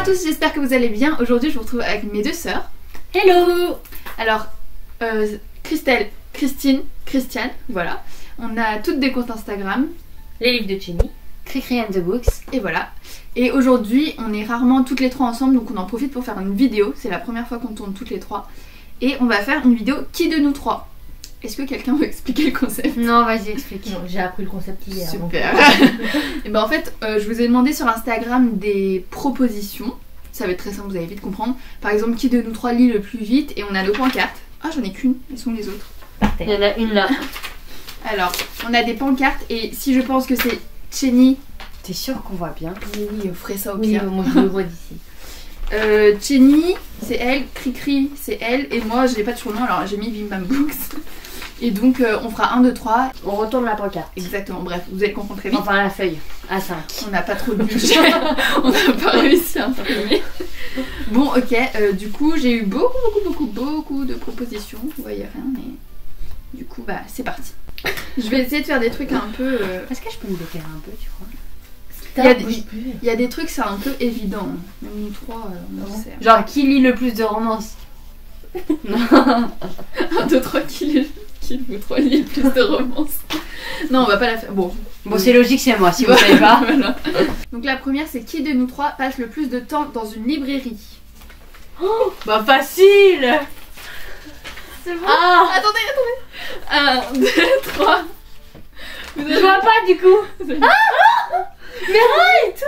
à tous, j'espère que vous allez bien. Aujourd'hui je vous retrouve avec mes deux sœurs. Hello. Alors Christelle, Christine, Christiane, voilà. On a toutes des comptes Instagram. Les livres de Jenny. Cricri and the Books. Et voilà. Et aujourd'hui on est rarement toutes les trois ensemble, donc on en profite pour faire une vidéo. C'est la première fois qu'on tourne toutes les trois. Et on va faire une vidéo qui de nous trois. Est-ce que quelqu'un veut expliquer le concept? Non, vas-y, explique. Non, j'ai appris le concept hier. Super. Et ben en fait, je vous ai demandé sur Instagram des propositions. Ça va être très simple, vous allez vite comprendre. Par exemple, qui de nous trois lit le plus vite? Et on a nos pancartes. Ah, j'en ai qu'une. Où sont les autres? Il y en a une là. Alors, on a des pancartes et si je pense que c'est Jenny. T'es sûre qu'on voit bien? Oui, on ferait ça au Oui, pire. moi je le vois d'ici. Jenny, c'est elle. Cricri, c'est elle. Et moi, je n'ai pas de surnom, alors j'ai mis Bim Bam Books. Et donc, on fera 1, 2, 3. On retourne la pancarte. Exactement, bref, vous allez comprendre très vite. Enfin, la feuille. A5. On n'a pas trop de budget. On n'a pas réussi à imprimer. Bon, ok, du coup, j'ai eu beaucoup de propositions. Vous voyez rien, mais du coup, bah, c'est parti. Je vais essayer de faire des trucs un peu. Est-ce que je peux me décaler un peu, tu crois? Il y a des trucs, c'est un peu évident. Même nous trois, on le sait. Genre, qui lit le plus de romances? 1, 2, 3, qui vous trois lit le plus de romances? Non, on va pas la faire. Bon, c'est logique, c'est moi, si vous savez pas. Voilà. Donc la première, c'est qui de nous trois passe le plus de temps dans une librairie? Bah, facile. C'est bon. Ah, Attendez. 1, 2, 3. je vois pas du coup. Ah, mais arrête.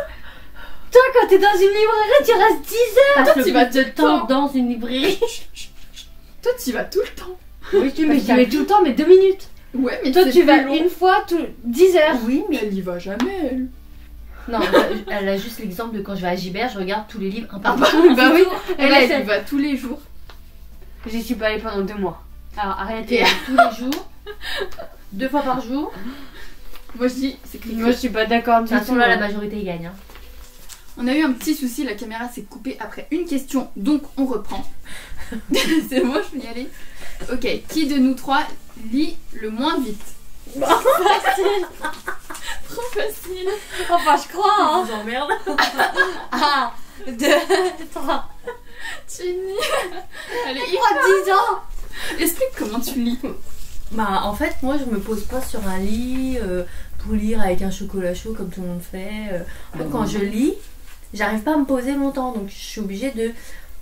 Toi, quand t'es dans une librairie, tu restes 10 heures. Toi, tu vas de temps dans une librairie. Toi, tu y vas tout le temps. Oui, mais tu mets tout le temps, mais 2 minutes. Ouais, mais Toi, c'est tu plus vas long. une fois 10 heures. Oui, mais. Elle y va jamais, elle. Non, elle a juste l'exemple de quand je vais à Gibert, je regarde tous les livres un par bah, un. bah oui, Eh ben, elle y va tous les jours. J'y suis pas allée pendant 2 mois. Alors, arrêtez. Et tous les jours, 2 fois par jour. Moi, je dis, c'est Cricri. Moi, je suis pas d'accord De du toute tout. façon, là, la majorité gagne. Hein. On a eu un petit souci, la caméra s'est coupée après une question, donc on reprend. C'est moi, je peux y aller. Ok, qui de nous trois lit le moins vite? Facile. Trop facile. Enfin, je crois, hein. Je vous emmerde. 1, 2, 3. Jenny. Elle est 10 hyper... ans. Explique comment tu lis. Bah, en fait, moi, je me pose pas sur un lit pour lire avec un chocolat chaud comme tout le monde fait. En fait, quand je lis, j'arrive pas à me poser longtemps, donc je suis obligée de.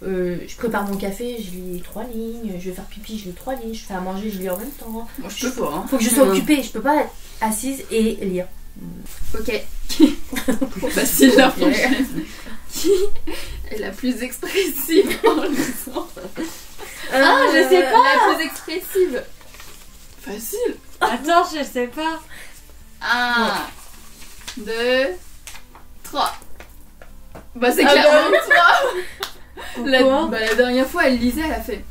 Je prépare mon café, je lis 3 lignes. Je vais faire pipi, je lis 3 lignes. Je fais à manger, je lis en même temps. Moi, je peux pas. Hein. Faut que je sois occupée, je peux pas être assise et lire. Ok. Trop facile la prochaine. Qui est la plus expressive en lisant? Ah, je sais pas. La plus expressive. Facile. Attends, je sais pas. 1, 2, 3. Bah c'est Ah clairement Pourquoi toi. La dernière fois elle lisait, elle a fait.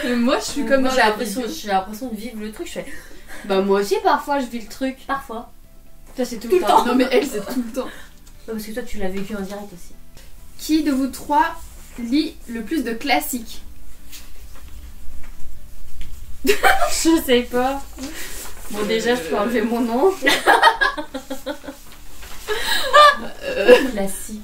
Mais moi je suis comme Moi, dans j'ai la l'impression vidéo. de vivre le truc. Je fais Bah, moi aussi, parfois, je vis le truc. parfois. Toi, c'est tout Tout le temps. Non mais elle c'est tout le temps. Ouais, parce que toi, tu l'as vécu en direct aussi. Qui de vous trois lit le plus de classiques? Je sais pas. Bon, déjà, je peux enlever mon nom. Classique.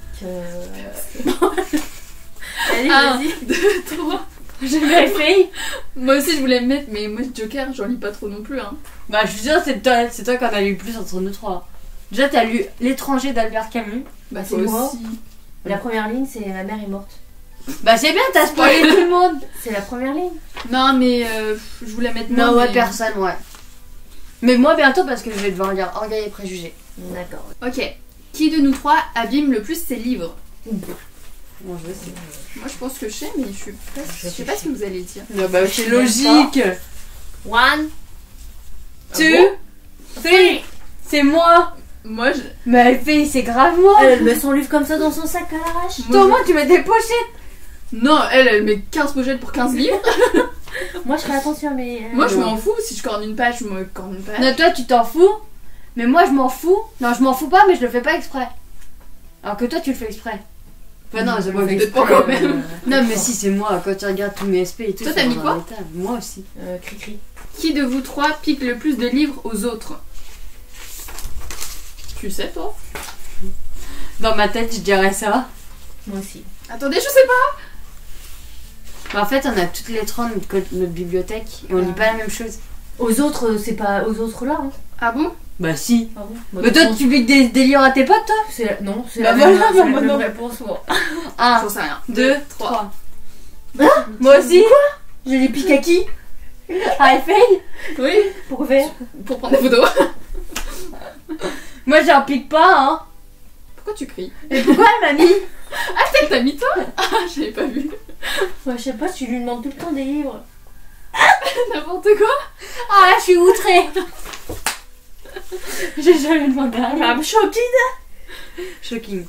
Allez, 1, vas-y. 2, 3. Je vérifie. Moi aussi je voulais me mettre, mais moi Joker j'en lis pas trop non plus hein. Bah, je suis sûre, c'est toi qu'on a lu le plus entre nous trois. Déjà, t'as lu L'étranger d'Albert Camus. Bah c'est toi moi. aussi. La première ligne, c'est ma mère est morte. Bah, c'est bien, t'as spoilé tout le monde. C'est la première ligne. Non mais je voulais mettre moi, Non, ouais, mais- personne, ouais. Mais moi, bientôt, parce que je vais devoir lire Orgueil et Préjugés. D'accord. Ok. Qui de nous trois abîme le plus ses livres? Bon, je sais. Moi je pense que je sais, mais je sais pas ce que vous allez dire. Non, bah, c'est logique. 1, 2, 3. C'est moi. Moi je. Mais elle fait, c'est grave moi. Elle met son livre comme ça dans son sac à l'arrache. Toi, moi, tu mets des pochettes. Non, elle met 15 pochettes pour 15 livres. Moi, je ferai attention, mais. Moi je non. m'en fous, si je corne une page, je me corne une page. Non, toi, tu t'en fous. Mais moi, je m'en fous. Non, je m'en fous pas, mais je le fais pas exprès. Alors que toi, tu le fais exprès. Enfin, non, je le fais peut-être exprès. pas quand même. Non, mais si, c'est moi. Quand tu regardes tous mes SP et tout. Toi, ça t'as mis va quoi dans l'état. Moi aussi. Cri-cri. Qui de vous trois pique le plus de livres aux autres? Tu sais toi? Dans ma tête, je dirais ça. Moi aussi. Attendez, je sais pas. Mais en fait, on a toutes les 30 notre bibliothèque et on lit pas la même chose. Aux autres, c'est pas aux autres là. Hein. Ah bon? Bah si. Ah bon bah, Mais toi, tu piques des livres à tes potes, toi? Non, c'est Bah la voilà, même, c'est la moi même non. réponse. Moi. 1, J'en sais rien. 2, 3. 3. Moi aussi. Je les pique à qui? À Eiffel? Oui, Pour faire. pour prendre des photos. Moi, j'en pique pas, hein. Pourquoi tu cries? Et pourquoi elle m'a mis? Ah, peut-être t'as mis toi? Ah, j'avais pas vu. Ouais, je sais pas, tu lui demandes tout le temps des livres. N'importe quoi. Ah, je suis outrée. J'ai jamais demandé à rien. I'm shocked. Shocking.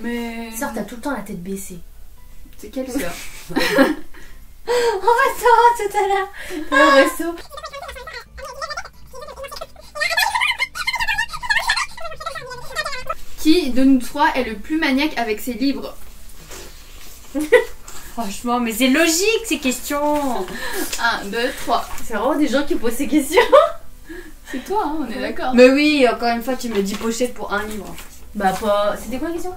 Mais. Sœur, t'as tout le temps la tête baissée. C'est quelle sœur? Au restaurant tout à l'heure. Au resto. Qui de nous trois est le plus maniaque avec ses livres? Franchement, mais c'est logique ces questions. 1, 2, 3. C'est vraiment des gens qui posent ces questions. C'est toi, hein, on est d'accord. Mais oui, encore une fois, tu me dis pochette pour un livre. Bah, pas. C'était quoi la question?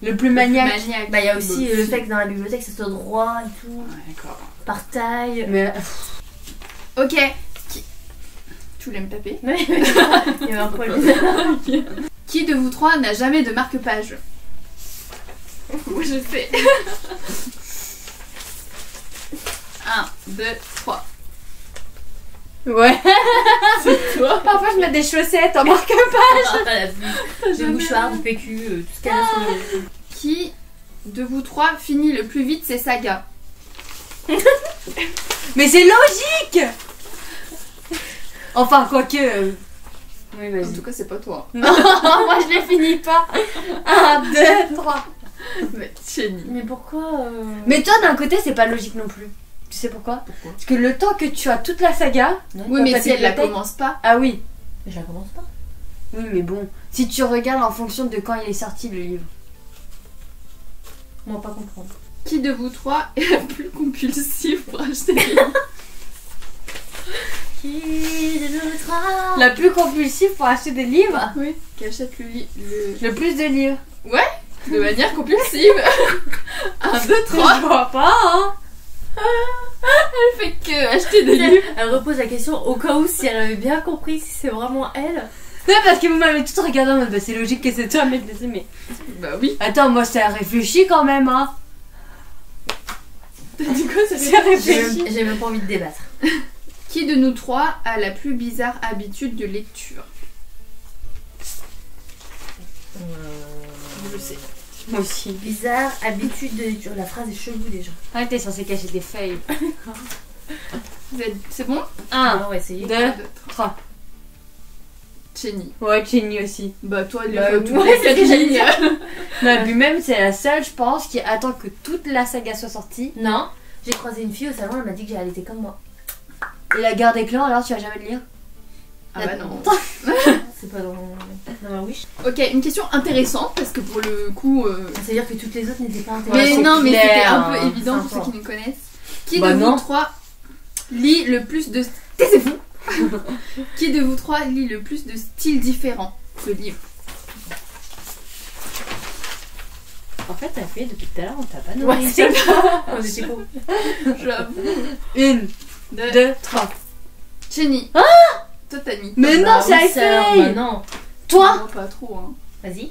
Le plus maniaque. Maniaque. Bah, il y a aussi le fait que dans la bibliothèque, ça soit droit et tout. Ouais, d'accord. Par taille. Mais Ok. Tu voulais me taper? Il y avait un poil bizarre. Qui de vous trois n'a jamais de marque-page? Moi je sais. 1, 2, 3. ouais. C'est toi. Parfois, je mets des chaussettes en marque-page. Ah, t'as la vue. Des mouchoirs, du PQ, tout ce qu'elle a sur le. Qui de vous trois finit le plus vite ses sagas? Mais c'est logique. Enfin, quoique. Oui, En vas-y. tout cas, c'est pas toi. Non, moi je les finis pas. 1, 2, 3. Mais Chénie. Mais pourquoi Mais toi, d'un côté, c'est pas logique non plus. Tu sais pourquoi? Pourquoi? Parce que le temps que tu as toute la saga. Oui, Dans mais ta si elle la bibliothèque. commence pas. Ah oui. Mais je la commence pas. Oui, mais bon. Si tu regardes en fonction de quand il est sorti le livre. Moi, pas comprendre. Qui de vous trois est la plus compulsive pour acheter des livres? Qui de nous trois La plus compulsive pour acheter des livres. Oui, qui achète Le plus de livres. de manière compulsive. 1, 2, 3. Je vois pas, hein. Elle fait que acheter des livres. Elle repose la question au cas où si elle avait bien compris si c'est vraiment elle. Ouais, parce que vous m'avez tout regardé en mode, bah, c'est logique que c'est toi, mais Bah oui. attends, moi, c'est réfléchi quand même, hein. T'as dit quoi? Ça C'est réfléchi. J'ai même pas envie de débattre. Qui de nous trois a la plus bizarre habitude de lecture? Je sais. Moi aussi. Bizarre, habitude de lecture. La phrase est chelou déjà. Ah, t'es censé cacher des feuilles. C'est bon? 1, on va essayer. 2, 1, 2, 3. Chénie. Ouais, Jenny aussi. Bah toi, il Bah, faut tout ouais, les c'est ce que 4 j'allais lignes. Non, puis même, c'est la seule, je pense, qui attend que toute la saga soit sortie. Non, j'ai croisé une fille au salon, elle m'a dit que elle était comme moi. Et la guerre des clans, alors tu vas jamais le lire. Ah bah non. C'est pas dans ma wish. Ok, une question intéressante parce que pour le coup. C'est-à-dire que toutes les autres n'étaient pas Mais intéressantes. c'est non, mais clair, c'était un peu hein. évident pour Sympa. ceux qui nous connaissent. Qui Bah de non. vous trois lit le plus de. Taisez-vous. Qui de vous trois lit le plus de styles différents de livres? En fait, t'as fait depuis tout à l'heure, on t'a pas Ouais, nommé. c'est ça. On était pauvres. J'avoue. 1, 2, 2, 3. Jenny. Toi t'as mis. Mais non, Bah c'est oui, sœur, Eiffel. bah non. Toi Non, pas trop, hein. Vas-y.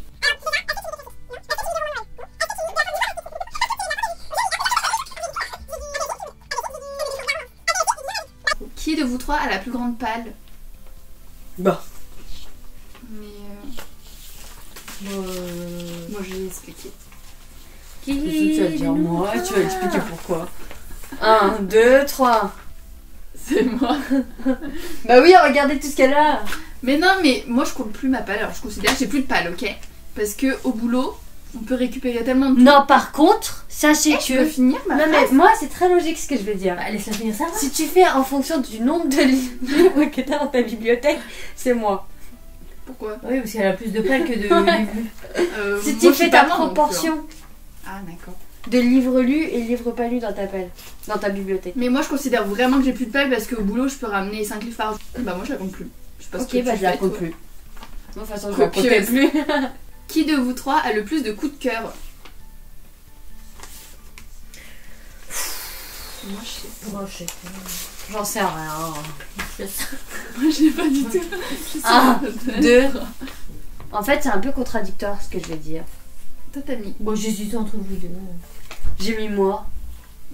Qui de vous trois a la plus grande palle? Bah. Mais moi je vais expliquer. Qui Tu vas dire moi, tu vas expliquer pourquoi. 1, 2, 3. C'est moi. Bah oui, regardez tout ce qu'elle a. Mais non, mais moi je compte plus ma palle. Alors je considère que j'ai plus de palle, ok? Parce que au boulot, on peut récupérer tellement de. Non, par contre, sachez Tu peux que. finir ma Non, phrase? mais moi, c'est très logique ce que je vais dire. Bah, laisse-la finir ça. Si tu fais en fonction du nombre de livres que t'as dans ta bibliothèque, c'est moi. Pourquoi? Oui, parce qu'elle a plus de pales que de livres. Si moi, tu je suis fais pas ta moi non plus, proportion hein. Ah d'accord. de livres lus et livres pas lus dans ta pelle, dans ta bibliothèque. Mais moi je considère vraiment que j'ai plus de palle parce qu'au boulot je peux ramener 5 livres par jour. Bah moi je la compte plus. Je sais pas ce Ok, que bah tu je la fais, compte toi. plus. Moi, de toute façon, je la comptais Copieuse. plus. Qui de vous trois a le plus de coups de cœur? Moi je sais. Moi, je sais pas. J'en sais rien. Je sais. Moi je sais pas du tout. Je sais Un, pas. 2. En fait, c'est un peu contradictoire ce que je vais dire. Toi t'as mis. Bon, j'hésitais entre vous deux. J'ai mis moi.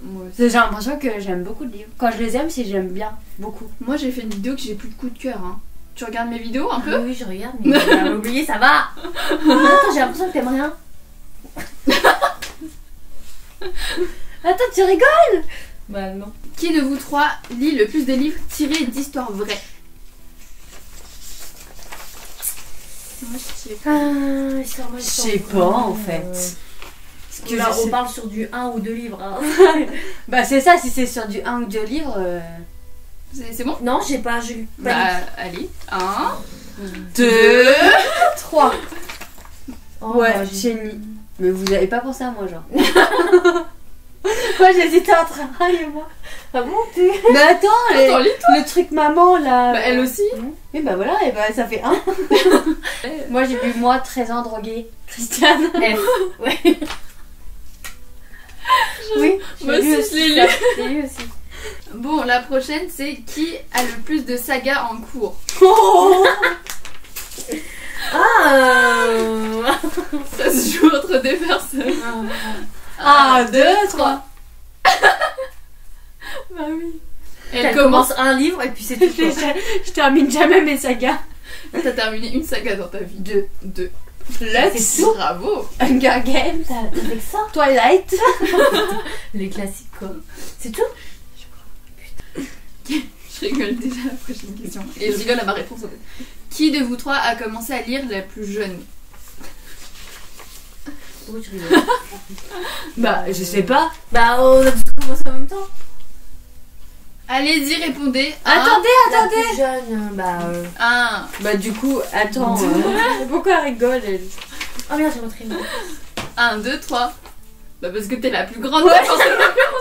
Moi aussi. J'ai l'impression que j'aime beaucoup de livres. Quand je les aime, c'est que j'aime bien. Beaucoup. Moi j'ai fait une vidéo que j'ai plus de coups de cœur. Hein. Tu regardes mes vidéos un peu? Oui, je regarde, mais j'avais oublié, ça va. Attends, j'ai l'impression que t'aimes rien. Attends, tu rigoles? Bah non. Qui de vous trois lit le plus de livres tirés d'histoires vraies? Moi je sais pas. Je sais pas en fait. Parce que Là, je on sais- parle sur du 1 ou 2 livres. Hein. Bah c'est ça, si c'est sur du 1 ou 2 livres. C'est bon? Non, j'ai pas. J'ai pas Bah allez. 1, 2, 3. Oh, Ouais, bah, j'ai mis. Mais vous avez pas pensé à moi, genre. Moi j'hésitais entre un et moi. Ah bon, tu. Mais attends, Attends, lis le truc maman là. Bah elle aussi. Et bah voilà, et bah ça fait 1. Moi j'ai vu moi 13 ans droguée. Christiane. F. Ouais. Oui, Moi j'ai lu aussi, je l'ai ça. lu. J'ai lu aussi. Bon, la prochaine c'est qui a le plus de sagas en cours? Oh Ah Ça se joue entre des personnes. 1, 2, 3. Bah oui. Elle commence un livre et puis c'est tout. Je termine jamais mes sagas. T'as terminé une saga dans ta vie. 2. Lux, Bravo. Hunger Games, Avec ça Twilight. Les classiques quoi. C'est tout. Je rigole déjà à la prochaine question. Et je rigole à ma réponse en fait. Qui de vous trois a commencé à lire la plus jeune? Pourquoi tu rigoles? Bah, je sais pas. Bah, on a tous commencé en même temps. Allez-y, répondez. Attendez, La attendez. plus jeune, bah. 1. Bah, du coup, attends. Pourquoi elle rigole elle Oh merde, j'ai montré une. 1, 2, 3. Bah parce que t'es la plus grande. Ouais. T'as pensé-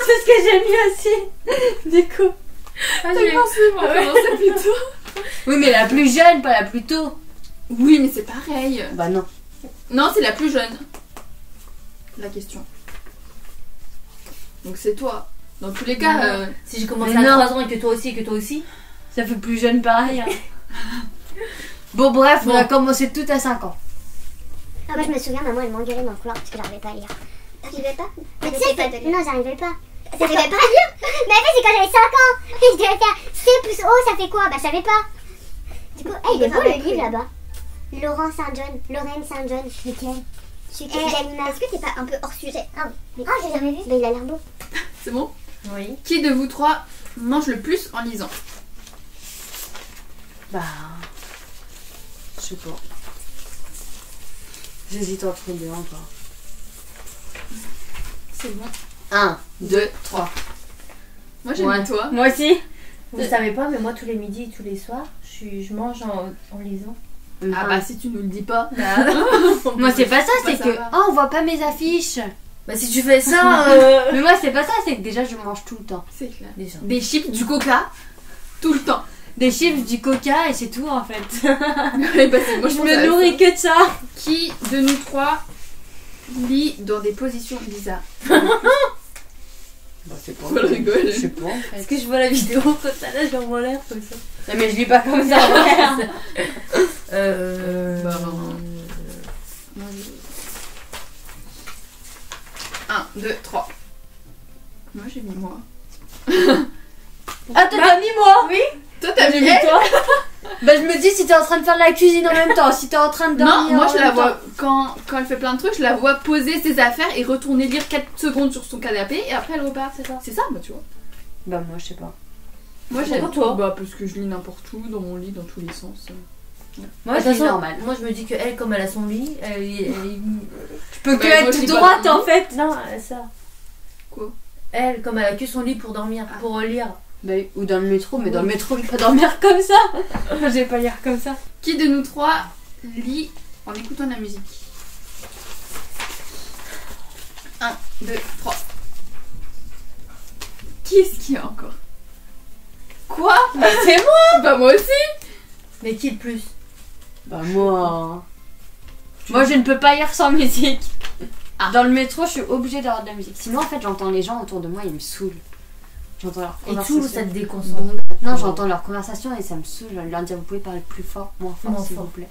C'est ce que j'ai mis aussi. Du coup. Ah, t'as pensé pour commencer plus tôt. Oui, mais la plus jeune, pas la plus tôt. Oui, mais c'est pareil. Bah, non. Non, c'est la plus jeune. La question. Donc c'est toi. Dans tous les cas, Non. Si j'ai commencé Mais à non. 3 ans et que toi aussi. Ça fait plus jeune pareil. Hein. Bon, bref, on Bon. a commencé tout à 5 ans. Ah, moi je me souviens, maman elle m'engueulait dans le couloir parce que j'arrivais pas à lire. T'arrivais pas? Mais tu sais, non, j'arrivais pas. T'arrivais pas à lire? Mais en fait, c'est quand j'avais 5 ans. Et je devais faire C plus O, ça fait quoi? Bah, je savais pas. Du coup, il est beau le livre là-bas. Laurent Saint-John, Lorraine Saint-John. Lequel? Celui qui est-ce que t'es pas un peu hors sujet? Ah oui. Ah, j'ai jamais vu. Mais il a l'air beau. c'est bon. Oui. Qui de vous trois mange le plus en lisant? Bah. Je sais pas. J'hésite entre deux encore. C'est bon. 1, 2, 3. Moi j'ai Ouais. mis toi. Moi aussi. Vous savez pas, mais moi tous les midis et tous les soirs, je mange en lisant. Ah bah si tu nous le dis pas. Moi, c'est pas ça, Bah, c'est ça que. va. Oh, on voit pas mes affiches. Bah si tu fais ça, Mais moi, c'est pas ça, c'est que déjà, je mange tout le temps. C'est clair. déjà. Des chips, du coca, tout le temps. Des chips, du coca et c'est tout en fait. Ouais, bah, c'est- moi, Je pense à me nourris que de ça. ça. Qui de nous trois lit dans des positions bizarres? Bah, c'est pas. Je rigole. Je sais pas en fait. Est-ce que je vois la vidéo comme ça là, je vois l'air comme ça. Non, mais je lis pas comme ça. ouais. Bah, Moi, 1, 2, 3. Moi j'ai mis moi. Ah, toi, t'as mis moi. Oui. Toi t'as J'ai mis mis elle? toi. Bah, je me dis si t'es en train de faire de la cuisine en même temps, si t'es en train de dormir. Non, moi en je la même temps. vois quand elle fait plein de trucs, je la vois poser ses affaires et retourner lire 4 secondes sur son canapé et après elle repart, c'est ça. C'est ça, bah tu vois. Bah, moi, je sais pas. Moi Pourquoi toi Bah parce que je lis n'importe où, dans mon lit, dans tous les sens. Moi, De je toute lis façon, normal. moi je me dis que elle, comme elle a son lit, Je peux que Bah, moi, être je lis toute pas droite non en fait. non, ça. Quoi? Elle, comme elle a que son lit pour dormir, Ah. pour lire. Bah, ou dans le métro, mais dans le métro, je vais pas dormir comme ça. Je vais pas lire comme ça. Qui de nous trois lit en écoutant de la musique? 1, 2, 3. Qui est-ce qu'il y a encore? Quoi? Bah, c'est moi. Bah moi aussi. Mais qui le plus? Bah, moi. Moi je ne peux pas lire sans musique. Ah. Dans le métro je suis obligée d'avoir de la musique. Sinon en fait j'entends les gens autour de moi, ils me saoulent. J'entends leur Et conversation. tout, ça te déconcentre. Non, j'entends leur conversation et ça me saoule. Je leur dis vous pouvez parler plus fort, moins fort Moins s'il fort. vous plaît.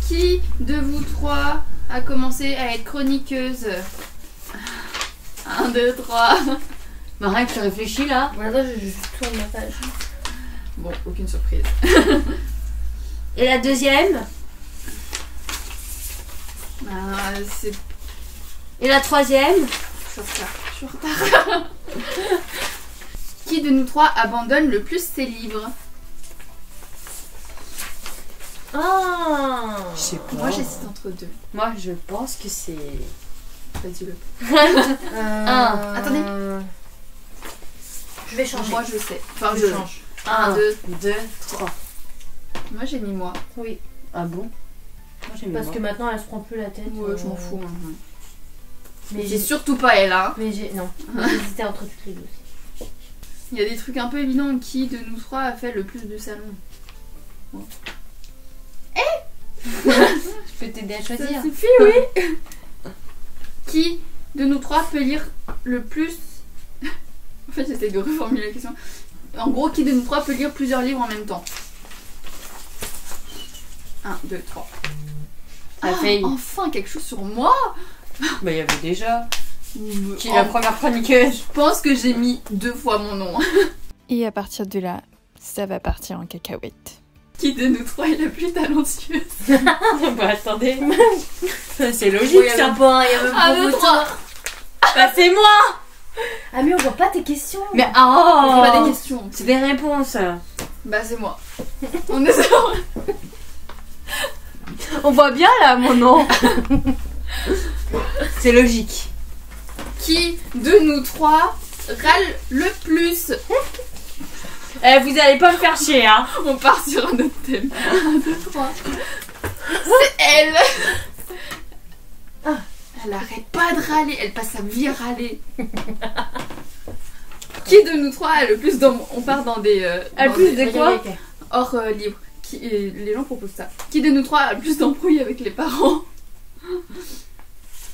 Qui de vous trois a commencé à être chroniqueuse? 1, 2, 3. Bah rien que tu réfléchis là. Voilà, je tourne ma page. Bon, aucune surprise. Et la deuxième? C'est... Et la troisième? Je suis en retard. Qui de nous trois abandonne le plus ses livres? Ah. Je sais pas. Moi j'hésite entre deux. Moi je pense que c'est... Vas-y-le. Attendez. Je vais changer. Moi je sais. Enfin je je change. 1, 2. 2, 3. Moi j'ai mis moi. Oui. Ah bon? Moi j'ai mis Parce moi. que maintenant elle se prend plus la tête. Ouais, je m'en fous. Mais C'est j'ai surtout pas elle, hein. Mais j'ai. Non. J'hésitais entre toutes les deux aussi. Il y a des trucs un peu évidents. Qui de nous trois a fait le plus de salons? Je peux t'aider à Ça choisir. suffit, oui. Qui de nous trois peut lire le plus... En fait j'essaie de reformuler la question. En gros, qui de nous trois peut lire plusieurs livres en même temps? 1, 2, 3. Ça fait... Enfin quelque chose sur moi. Bah il y avait déjà. Qui est Oh, la première chroniqueuse? je pense que j'ai mis 2 fois mon nom. Et à partir de là, ça va partir en cacahuète. Qui de nous trois est la plus talentueuse? Bah attendez. C'est logique Oui, il y avait ça. pas, il y avait 1, 2, 3. Bah c'est moi. Ah mais on voit pas tes questions. Mais C'est pas oh, des questions. c'est des réponses. Bah c'est moi. On est sur... On voit bien là mon nom. C'est logique. Qui de nous trois râle le plus? Eh, vous allez pas me faire chier hein. On part sur un autre thème. 1, 2, 3. C'est elle. Elle arrête pas de râler. Elle passe sa vie à râler. Qui de nous trois a le plus d'embrouilles? On part dans des... Elle dans plus des- de quoi? hors livre. Les gens proposent ça. Qui de nous trois a le plus d'embrouilles avec les parents?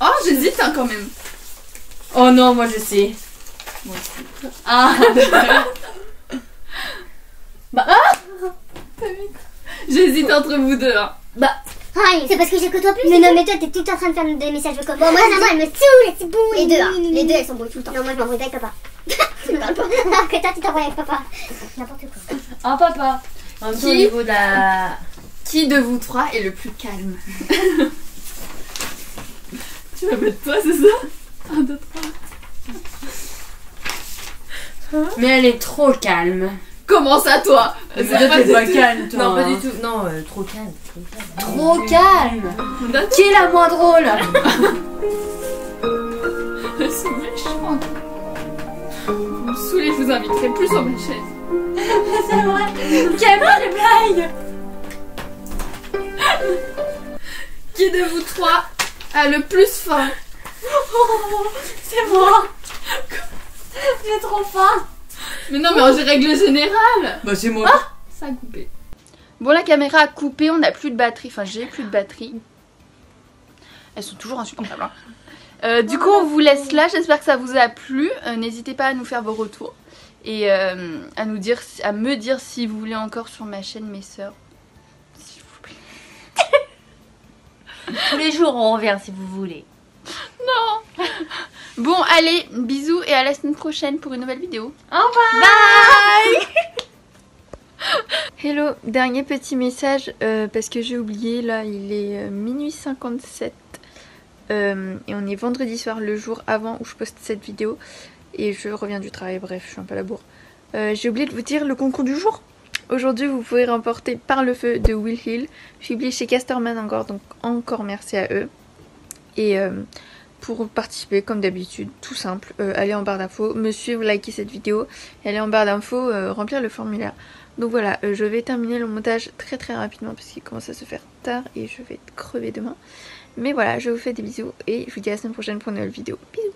Oh, j'hésite hein, quand même. Oh non, moi je sais. Moi aussi. Ah. J'hésite entre vous deux. Hein. Ah, c'est parce que je côtoie plus. Mais non, mais toi, t'es tout le temps en train de faire des messages vocaux. Bon, moi, maman, elle me saoule, c'est bon. Les deux, hein. Les deux, elles s'embrouillent tout le temps. Non, moi, je m'embrouille pas avec papa. Tu me parles pas. Alors que toi, tu t'embrouilles avec papa. N'importe quoi. Un papa. En même temps, Qui au niveau de la. Qui de vous trois est le plus calme? Tu vas mettre toi, c'est ça? 1, 2, 3. Mais elle est trop calme. Comment ça, toi? Mais C'est toi, t'es pas du- calme, toi. Non, pas hein. du tout. Non, trop calme. Trop calme. Non, Qui est la moins drôle? elles sont méchantes. Vous me saoulez, je vous inviterai plus sur ma chaîne. C'est vrai. Qui aime pas les blagues? Qui de vous trois a le plus faim? Oh, c'est moi. J'ai trop faim. Mais non, mais en règle générale. Bah c'est moi. Ça a coupé. Bon, la caméra a coupé, on n'a plus de batterie. Enfin, j'ai plus de batterie. Elles sont toujours insupportables. Hein. Du coup, on vous laisse là. J'espère que ça vous a plu. N'hésitez pas à nous faire vos retours. Et à me dire si vous voulez encore sur ma chaîne mes sœurs. S'il vous plaît. Tous les jours, on revient si vous voulez. Bon, allez, bisous et à la semaine prochaine pour une nouvelle vidéo. Au revoir. Hello, dernier petit message parce que j'ai oublié, là il est minuit 57 et on est vendredi soir, le jour avant où je poste cette vidéo et je reviens du travail, bref je suis un peu à la bourre. J'ai oublié de vous dire le concours du jour. Aujourd'hui vous pouvez remporter Par le feu de Will Hill. Je suis publiée chez Casterman encore, donc encore merci à eux. Et pour participer comme d'habitude, tout simple, allez en barre d'infos, me suivre, liker cette vidéo et aller en barre d'infos, remplir le formulaire. Donc voilà, je vais terminer le montage très rapidement parce qu'il commence à se faire tard et je vais être crevée demain. Mais voilà, je vous fais des bisous et je vous dis à la semaine prochaine pour une nouvelle vidéo. Bisous.